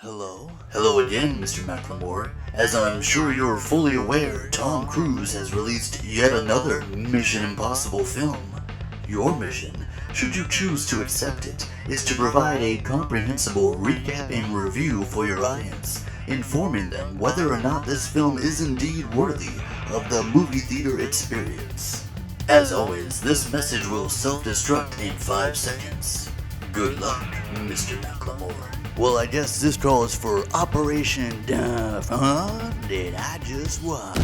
Hello? Hello again, Mr. McLemore. As I'm sure you're fully aware, Tom Cruise has released yet another Mission Impossible film. Your mission, should you choose to accept it, is to provide a comprehensible recap and review for your audience, informing them whether or not this film is indeed worthy of the movie theater experience. As always, this message will self-destruct in 5 seconds. Good luck, Mr. McLemore. Well, I guess this calls for Operation Duff, huh? Did I just watch?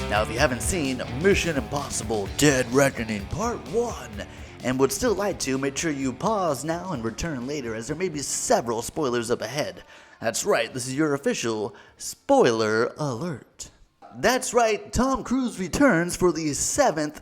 Now, if you haven't seen Mission Impossible Dead Reckoning Part 1 and would still like to, make sure you pause now and return later, as there may be several spoilers up ahead. That's right, this is your official spoiler alert. That's right, Tom Cruise returns for the seventh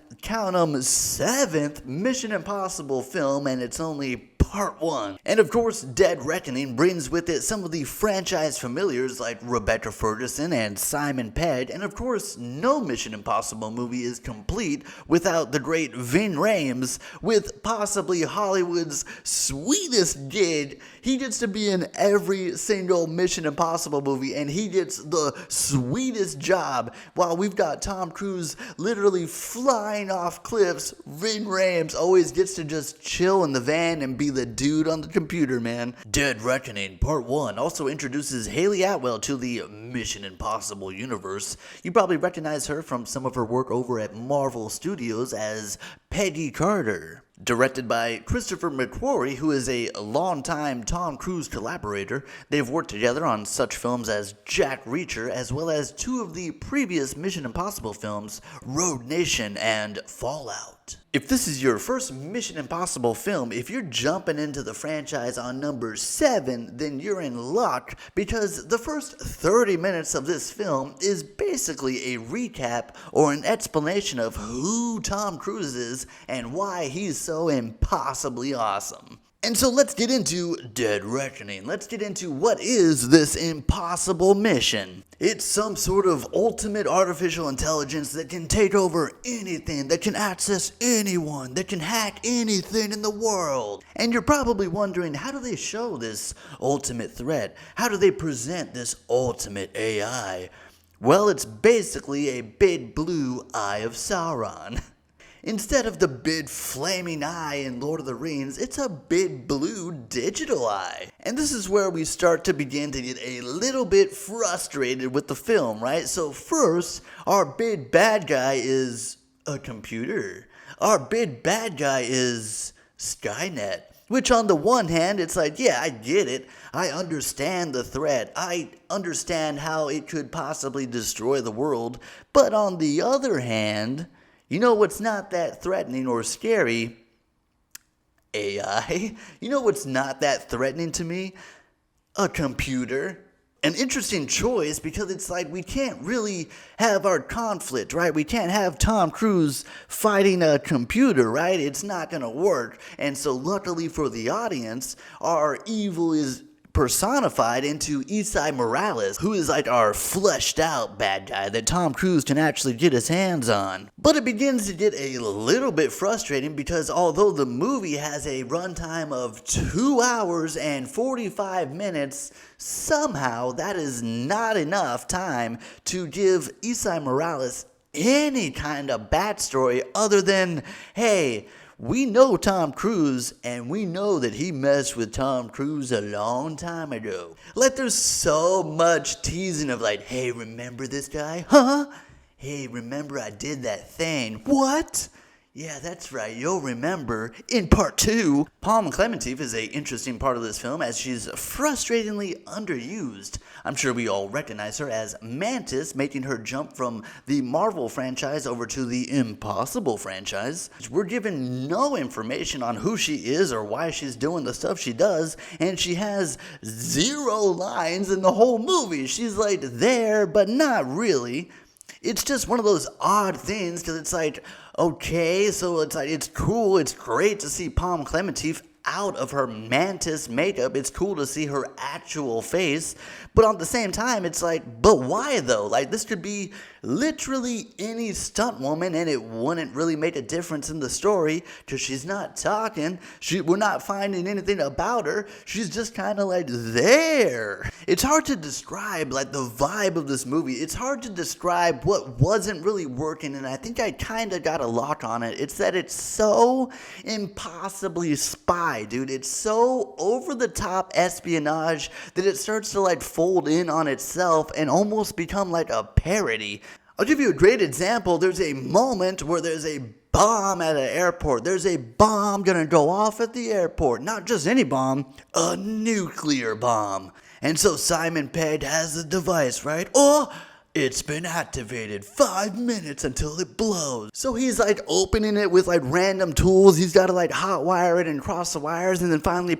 Mission Impossible film, and it's only Part 1. And of course, Dead Reckoning brings with it some of the franchise familiars like Rebecca Ferguson and Simon Pegg, and of course, no Mission Impossible movie is complete without the great Ving Rhames, with possibly Hollywood's sweetest gig. He gets to be in every single Mission Impossible movie, and he gets the sweetest job, while we've got Tom Cruise literally flying off cliffs. Ving Rhames always gets to just chill in the van and be the dude on the computer, man. Dead Reckoning Part 1 also introduces Hayley Atwell to the Mission Impossible universe. You probably recognize her from some of her work over at Marvel Studios as Peggy Carter. Directed by Christopher McQuarrie, who is a longtime Tom Cruise collaborator, they've worked together on such films as Jack Reacher, as well as 2 of the previous Mission Impossible films, Rogue Nation and Fallout. If this is your first Mission Impossible film, if you're jumping into the franchise on number 7, then you're in luck, because the first 30 minutes of this film is basically a recap or an explanation of who Tom Cruise is and why he's so impossibly awesome. And so let's get into Dead Reckoning. Let's get into what is this impossible mission. It's some sort of ultimate artificial intelligence that can take over anything, that can access anyone, that can hack anything in the world. And you're probably wondering, how do they show this ultimate threat? How do they present this ultimate AI? Well, it's basically a big blue eye of Sauron. Instead of the big flaming eye in Lord of the Rings, it's a big blue digital eye. And this is where we start to begin to get a little bit frustrated with the film, right? So first, our big bad guy is a computer. Our big bad guy is Skynet. Which on the one hand, it's like, yeah, I get it. I understand the threat. I understand how it could possibly destroy the world. But on the other hand, you know what's not that threatening or scary? AI. You know what's not that threatening to me? A computer. An interesting choice, because it's like we can't really have our conflict, right? We can't have Tom Cruise fighting a computer, right? It's not going to work. And so luckily for the audience, our evil is personified into Esai Morales, who is like our fleshed out bad guy that Tom Cruise can actually get his hands on. But it begins to get a little bit frustrating, because although the movie has a runtime of 2 hours and 45 minutes, somehow that is not enough time to give Esai Morales any kind of backstory other than, hey, we know Tom Cruise, and we know that he messed with Tom Cruise a long time ago. Like, there's so much teasing of like, hey, remember this guy? Huh? Hey, remember I did that thing. What? Yeah, that's right, you'll remember in Part 2. Palm Clementif is an interesting part of this film, as she's frustratingly underused. I'm sure we all recognize her as Mantis, making her jump from the Marvel franchise over to the Impossible franchise. We're given no information on who she is or why she's doing the stuff she does, and she has 0 lines in the whole movie. She's like there, but not really. It's just one of those odd things, because it's like, okay, so it's like, it's cool, it's great to see Palm Clementif out of her mantis makeup. It's cool to see her actual face, but at the same time, it's like, but why though? Like, this could be literally any stunt woman, and it wouldn't really make a difference in the story, because she's not talking. We're not finding anything about her. She's just kind of like there. It's hard to describe like the vibe of this movie. It's hard to describe what wasn't really working, and I think I kind of got a lock on it. It's that it's so impossibly spy, dude. It's so over the top espionage that it starts to like fold in on itself and almost become like a parody. I'll give you a great example. There's a moment where there's a bomb at an airport. There's a bomb gonna go off at the airport. Not just any bomb, a nuclear bomb. And so Simon Pegg has the device, right? Oh, it's been activated. 5 minutes until it blows. So he's like opening it with like random tools. He's got to like hot wire it and cross the wires, and then finally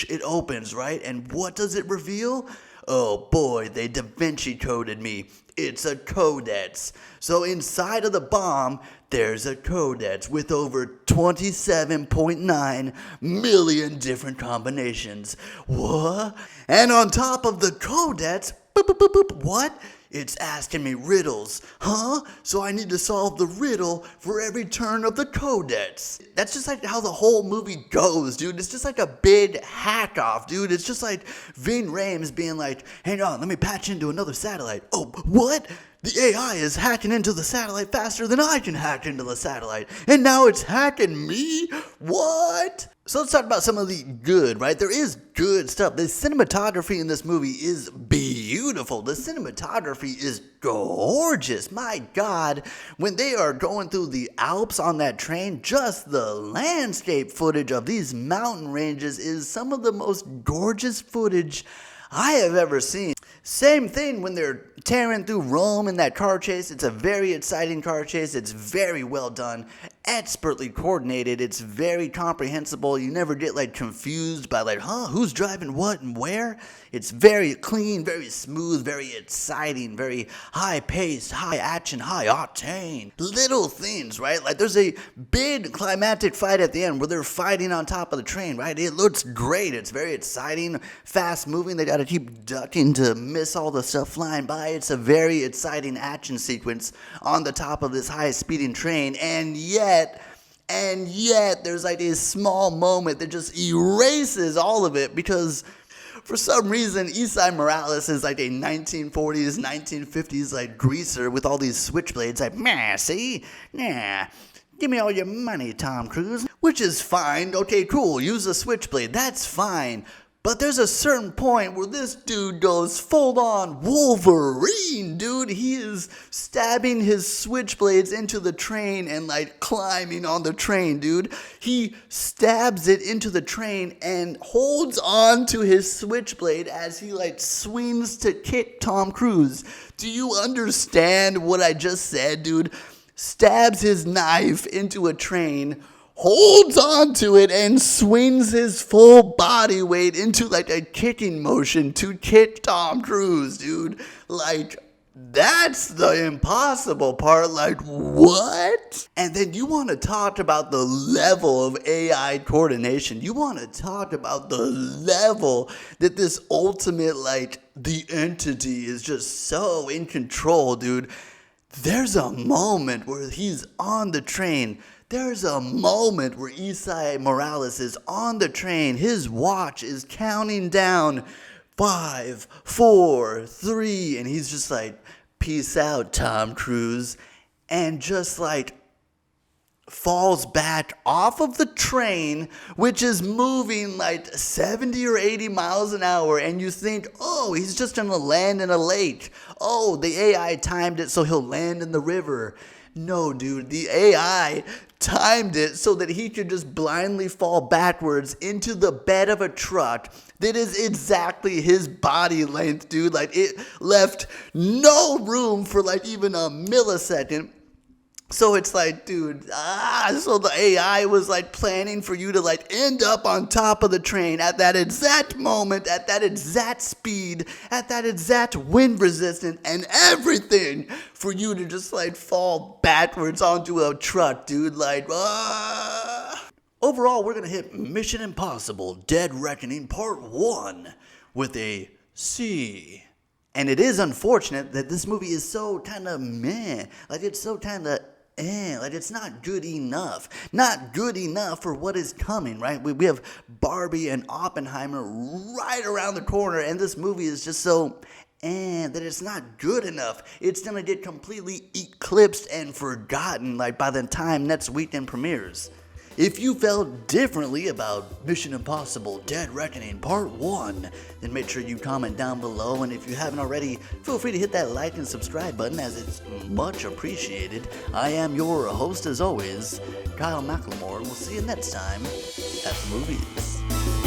it opens, right? And what does it reveal? Oh boy, they Da Vinci coded me. It's a codex. So inside of the bomb, there's a codex with over 27.9 million different combinations. What? And on top of the codex, boop, boop, boop, boop, what? It's asking me riddles. Huh? So I need to solve the riddle for every turn of the codex. That's just like how the whole movie goes, dude. It's just like a big hack off, dude. It's just like Ving Rhames being like, hang on, let me patch into another satellite. Oh, what? The AI is hacking into the satellite faster than I can hack into the satellite. And now it's hacking me? What? So let's talk about some of the good, right? There is good stuff. The cinematography in this movie is beautiful. The cinematography is gorgeous. My God, when they are going through the Alps on that train, just the landscape footage of these mountain ranges is some of the most gorgeous footage I have ever seen. Same thing when they're tearing through Rome in that car chase. It's a very exciting car chase. It's very well done, expertly coordinated. It's very comprehensible. You never get like confused by like, who's driving what and where? It's very clean, very smooth, very exciting, very high paced, high action, high octane. Little things, right? Like there's a big climactic fight at the end where they're fighting on top of the train, right? It looks great. It's very exciting, fast moving. They got to keep ducking to miss all the stuff flying by. It's a very exciting action sequence on the top of this high speeding train, and yet there's like a small moment that just erases all of it, because for some reason Esai Morales is like a 1940s, 1950s like greaser with all these switchblades, like, meh, see? Nah. Give me all your money, Tom Cruise. Which is fine. Okay, cool. Use a switchblade. That's fine. But there's a certain point where this dude goes full on Wolverine, dude. He is stabbing his switchblades into the train and like climbing on the train, dude. He stabs it into the train and holds on to his switchblade as he like swings to kick Tom Cruise. Do you understand what I just said, dude? Stabs his knife into a train, holds on to it, and swings his full body weight into like a kicking motion to kick Tom Cruise, dude. Like, that's the impossible part. Like, what? And then you want to talk about the level of AI coordination. You want to talk about the level that this ultimate, like, the entity is just so in control, dude. There's a moment where he's on the train. There's a moment where Esai Morales is on the train. His watch is counting down 5, 4, 3, and he's just like, peace out, Tom Cruise, and just like falls back off of the train, which is moving like 70 or 80 miles an hour, and you think, oh, he's just gonna land in a lake. Oh, the AI timed it so he'll land in the river. No, dude, the AI timed it so that he could just blindly fall backwards into the bed of a truck that is exactly his body length, dude. Like, it left no room for like even a millisecond. So it's like, dude, so the AI was like planning for you to like end up on top of the train at that exact moment, at that exact speed, at that exact wind resistance, and everything for you to just like fall backwards onto a truck, dude. Like, Overall, we're gonna hit Mission Impossible Dead Reckoning Part 1 with a C. And it is unfortunate that this movie is so kinda meh. Like, it's so kinda like, it's not good enough. Not good enough for what is coming, right? We have Barbie and Oppenheimer right around the corner, and this movie is just so that it's not good enough. It's gonna get completely eclipsed and forgotten, like, by the time next weekend premieres. If you felt differently about Mission Impossible Dead Reckoning Part 1, then make sure you comment down below, and if you haven't already, feel free to hit that like and subscribe button, as it's much appreciated. I am your host as always, Kyle McLemore, and we'll see you next time at the movies.